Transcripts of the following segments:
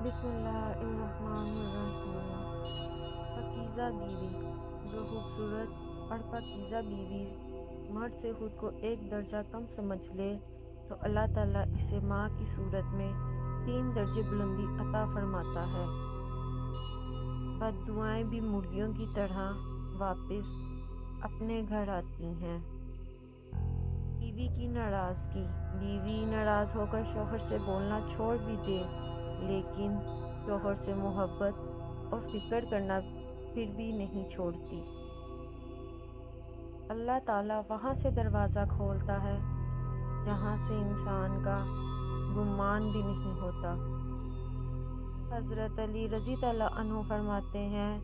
بسم اللہ الرحمن الرحیم۔ پاکیزہ بیوی۔ جو خوبصورت اور پاکیزہ بیوی مرد سے خود کو ایک درجہ کم سمجھ لے تو اللہ تعالیٰ اسے ماں کی صورت میں 3 درجے بلندی عطا فرماتا ہے۔ بد دعائیں بھی مرغیوں کی طرح واپس اپنے گھر آتی ہیں۔ بیوی کی ناراضگی۔ بیوی ناراض ہو کر شوہر سے بولنا چھوڑ بھی دے لیکن شوہر سے محبت اور فکر کرنا پھر بھی نہیں چھوڑتی۔ اللہ تعالیٰ وہاں سے دروازہ کھولتا ہے جہاں سے انسان کا گمان بھی نہیں ہوتا۔ حضرت علی رضی اللہ عنہ فرماتے ہیں،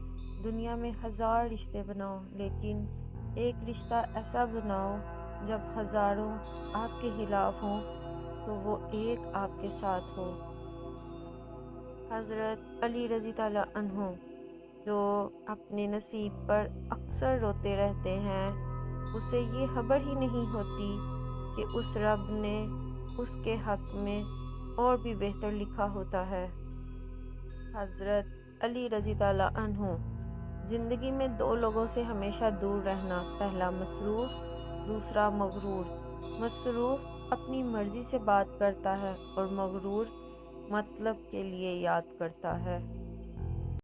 دنیا میں 1000 رشتے بناؤ لیکن ایک رشتہ ایسا بناؤ جب ہزاروں آپ کے خلاف ہوں تو وہ ایک آپ کے ساتھ ہو۔ حضرت علی رضی اللہ عنہ جو اپنے نصیب پر اکثر روتے رہتے ہیں، اسے یہ خبر ہی نہیں ہوتی کہ اس رب نے اس کے حق میں اور بھی بہتر لکھا ہوتا ہے۔ حضرت علی رضی اللہ عنہ زندگی میں 2 لوگوں سے ہمیشہ دور رہنا، پہلا مصروف، دوسرا مغرور۔ مصروف اپنی مرضی سے بات کرتا ہے اور مغرور مطلب کے لیے یاد کرتا ہے۔